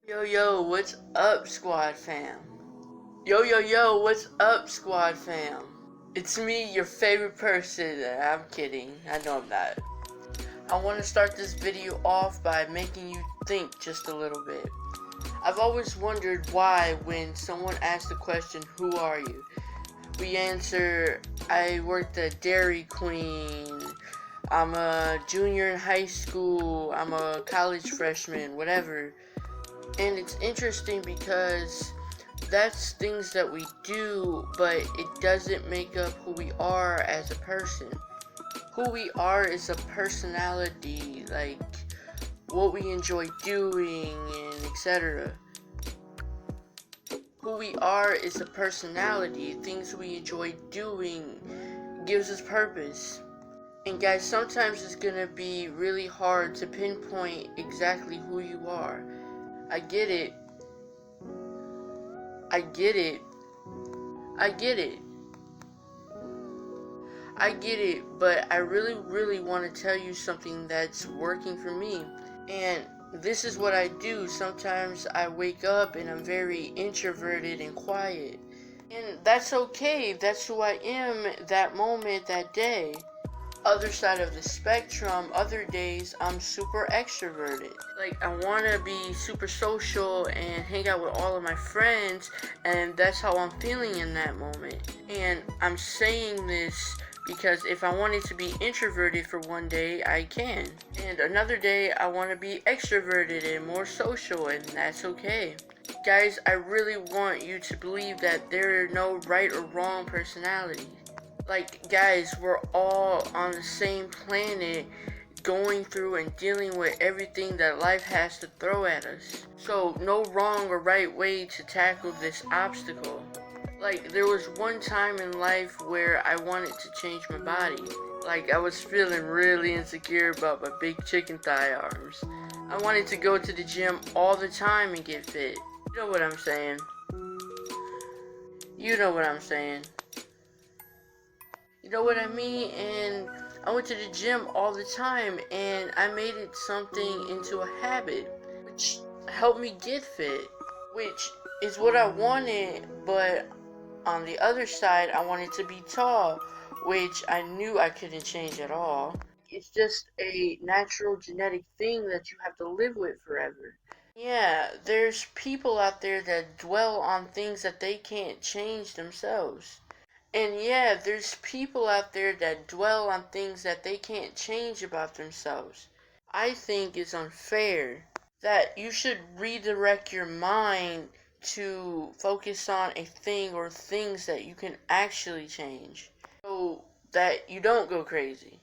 Yo, yo, what's up, squad fam? Yo, yo, yo, what's up, squad fam? It's me, your favorite person. I'm kidding, I know I'm not. I want to start this video off by making you think just a little bit. I've always wondered why when someone asks the question, who are you? We answer, I worked at Dairy Queen, I'm a junior in high school, I'm a college freshman, whatever. And it's interesting because that's things that we do, but it doesn't make up who we are as a person. Who we are is a personality, like what we enjoy doing and etc. Who we are is a personality, things we enjoy doing gives us purpose. And guys, sometimes it's gonna be really hard to pinpoint exactly who you are. I get it. I get it. I get it. I get it, but I really want to tell you something that's working for me. And this is what I do. Sometimes I wake up and I'm very introverted and quiet. And that's okay. That's who I am that moment, that day. Other side of the spectrum, other days I'm super extroverted. Like, I want to be super social and hang out with all of my friends, and that's how I'm feeling in that moment. And I'm saying this because if I wanted to be introverted for one day, I can. And another day I want to be extroverted and more social, and that's okay. Guys, I really want you to believe that there are no right or wrong personalities. Like, guys, we're all on the same planet going through and dealing with everything that life has to throw at us. So, no wrong or right way to tackle this obstacle. Like, there was one time in life where I wanted to change my body. Like, I was feeling really insecure about my big chicken thigh arms. I wanted to go to the gym all the time and get fit. You know what I'm saying? You know what I'm saying. You know what I mean? And I went to the gym all the time, and I made it something into a habit, which helped me get fit, which is what I wanted. But on the other side, I wanted to be tall, which I knew I couldn't change at all. It's just a natural genetic thing that you have to live with forever. Yeah, there's people out there that dwell on things that they can't change themselves. And yeah, there's people out there that dwell on things that they can't change about themselves. I think it's unfair that you should redirect your mind to focus on a thing or things that you can actually change so that you don't go crazy.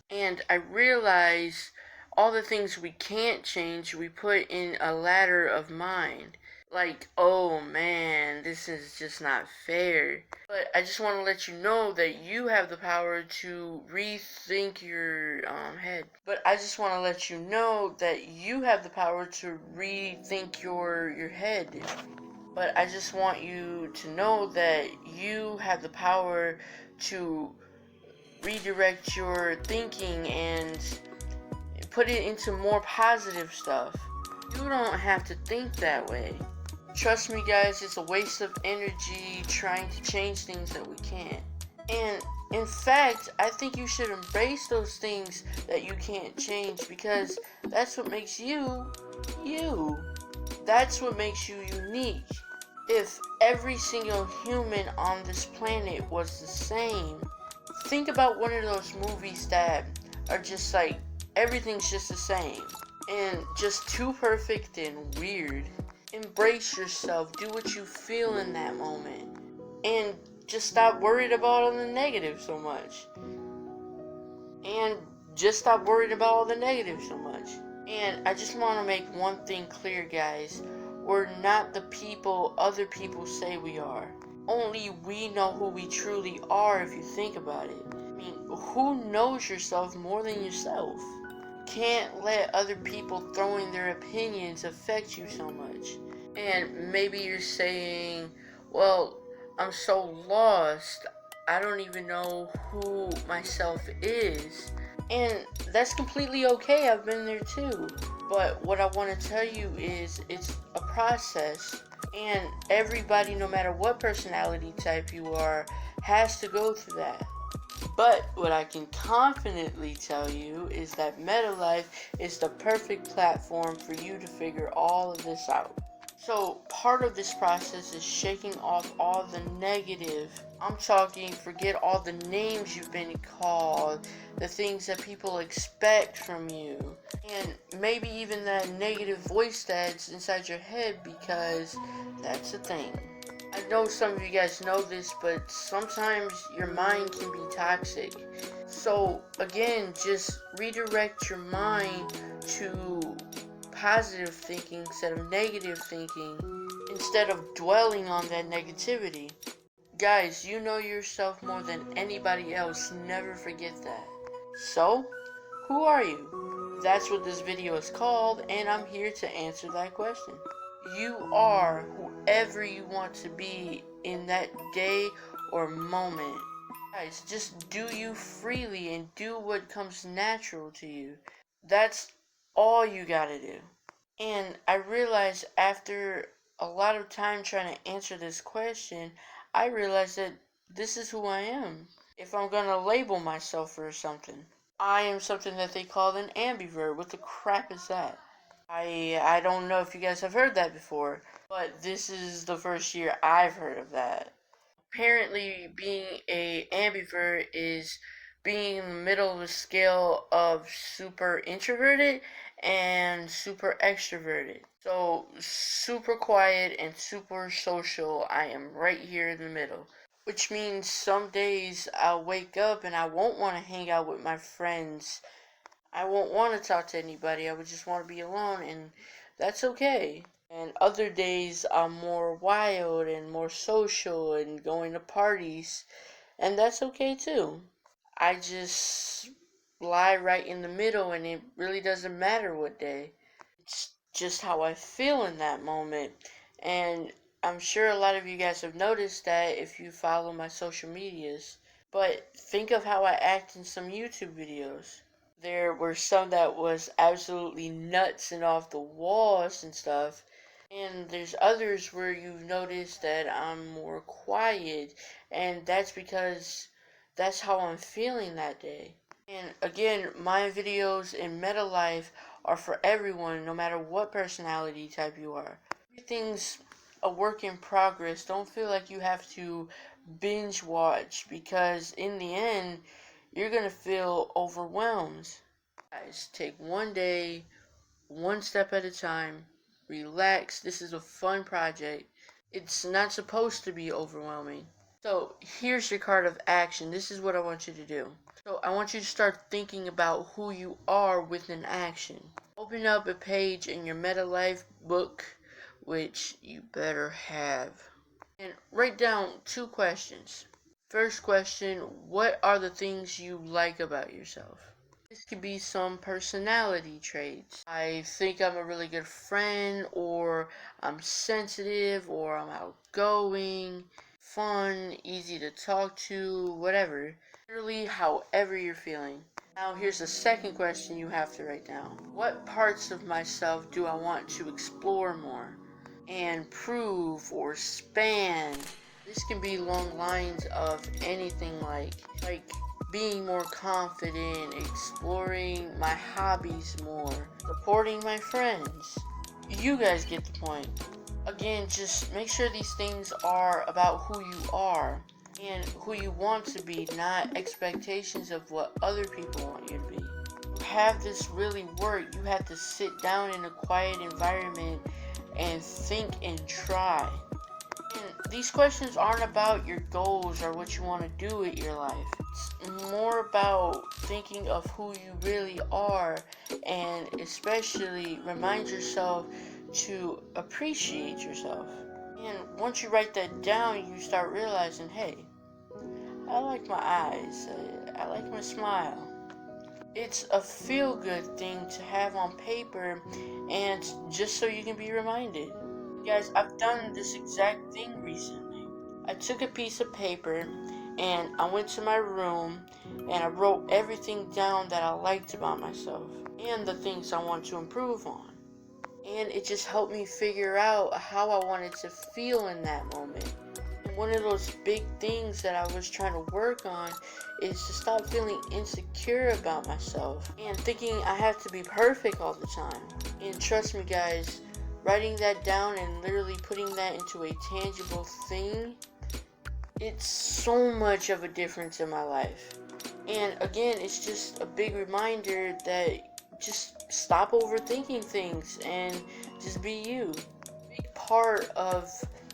And I realize all the things we can't change, we put in a ladder of mind. Like, oh man, this is just not fair. But I just want to let you know that you have the power to rethink your head. But I just want to let you know that you have the power to rethink your head. But I just want you to know that you have the power to redirect your thinking and put it into more positive stuff. You don't have to think that way. Trust me, guys, it's a waste of energy trying to change things that we can't. And in fact, I think you should embrace those things that you can't change, because that's what makes you, you. That's what makes you unique. If every single human on this planet was the same, think about one of those movies that are just like, everything's just the same and just too perfect and weird. Embrace yourself, do what you feel in that moment, and just stop worried about all the negative so much. And just stop worried about all the negative so much. And I just want to make one thing clear, guys. We're not the people other people say we are. Only we know who we truly are if you think about it. I mean, who knows yourself more than yourself? Can't let other people throwing their opinions affect you so much. And maybe you're saying, well, I'm so lost, I don't even know who myself is. And that's completely okay, I've been there too. But what I want to tell you is it's a process, and everybody, no matter what personality type you are, has to go through that. But what I can confidently tell you is that MetaLife is the perfect platform for you to figure all of this out. So part of this process is shaking off all the negative. I'm talking, forget all the names you've been called, the things that people expect from you, and maybe even that negative voice that's inside your head, because that's the thing. I know some of you guys know this, but sometimes your mind can be toxic. So again, just redirect your mind to positive thinking instead of negative thinking, instead of dwelling on that negativity. Guys, you know yourself more than anybody else. Never forget that. So, who are you? That's what this video is called, and I'm here to answer that question. You are whoever you want to be in that day or moment. Guys, just do you freely and do what comes natural to you. That's all you gotta do. And I realized after a lot of time trying to answer this question, I realized that this is who I am. If I'm gonna label myself or something, I am something that they call an ambivert. What the crap is that? I don't know if you guys have heard that before, but this is the first year I've heard of that. Apparently, being a ambivert is being in the middle of the scale of super introverted and super extroverted. So super quiet and super social, I am right here in the middle. Which means some days I'll wake up and I won't want to hang out with my friends. I won't want to talk to anybody. I would just want to be alone, and that's okay. And other days I'm more wild and more social and going to parties, and that's okay too. I just lie right in the middle, and it really doesn't matter what day. It's just how I feel in that moment. And I'm sure a lot of you guys have noticed that if you follow my social medias. But think of how I act in some YouTube videos. There were some that was absolutely nuts and off the walls and stuff. And there's others where you've noticed that I'm more quiet, and that's because that's how I'm feeling that day. And again, my videos in MetaLife are for everyone, no matter what personality type you are. Everything's a work in progress. Don't feel like you have to binge watch, because in the end, you're gonna feel overwhelmed. Guys, take one day, one step at a time. Relax. This is a fun project. It's not supposed to be overwhelming. So here's your card of action. This is what I want you to do. So I want you to start thinking about who you are with an action. Open up a page in your MetaLife book, which you better have. And write down 2 questions. First question, what are the things you like about yourself? This could be some personality traits. I think I'm a really good friend, or I'm sensitive, or I'm outgoing, fun, easy to talk to, whatever. Literally, however you're feeling. Now, here's the second question you have to write down. What parts of myself do I want to explore more and prove or expand? This can be along lines of anything like being more confident, exploring my hobbies more, supporting my friends. You guys get the point. Again, just make sure these things are about who you are and who you want to be, not expectations of what other people want you to be. To have this really work, you have to sit down in a quiet environment and think and try. And these questions aren't about your goals or what you want to do with your life. It's more about thinking of who you really are, and especially remind yourself to appreciate yourself. And once you write that down, you start realizing, hey, I like my eyes, I like my smile. It's a feel-good thing to have on paper, and just so you can be reminded. Guys, I've done this exact thing recently. I took a piece of paper And I went to my room and I wrote everything down that I liked about myself and the things I want to improve on. And it just helped me figure out how I wanted to feel in that moment. And one of those big things that I was trying to work on is to stop feeling insecure about myself and thinking I have to be perfect all the time. And trust me, guys, writing that down and literally putting that into a tangible thing, it's so much of a difference in my life. And again, it's just a big reminder that just stop overthinking things and just be you. Big part of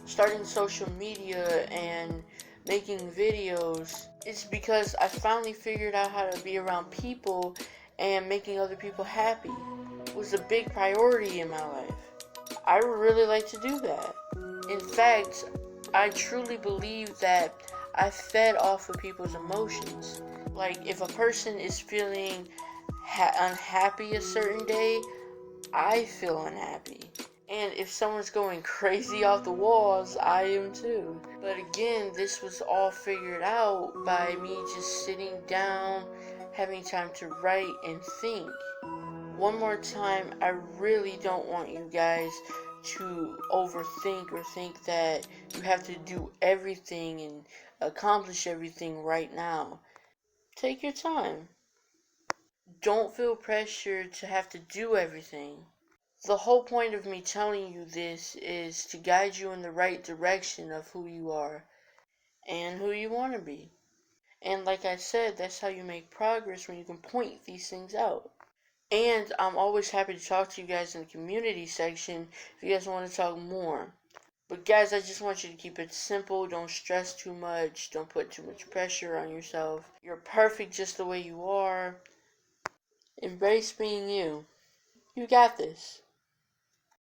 starting social media and making videos is because I finally figured out how to be around people and making other people happy. It was a big priority in my life. I really like to do that. In fact, I truly believe that I fed off of people's emotions. Like, if a person is feeling unhappy a certain day, I feel unhappy. And if someone's going crazy off the walls, I am too. But again, this was all figured out by me just sitting down, having time to write and think. One more time, I really don't want you guys to overthink or think that you have to do everything and accomplish everything right now. Take your time. Don't feel pressured to have to do everything. The whole point of me telling you this is to guide you in the right direction of who you are and who you want to be. And like I said, that's how you make progress, when you can point these things out. And I'm always happy to talk to you guys in the community section if you guys want to talk more. But guys, I just want you to keep it simple. Don't stress too much. Don't put too much pressure on yourself. You're perfect just the way you are. Embrace being you. You got this.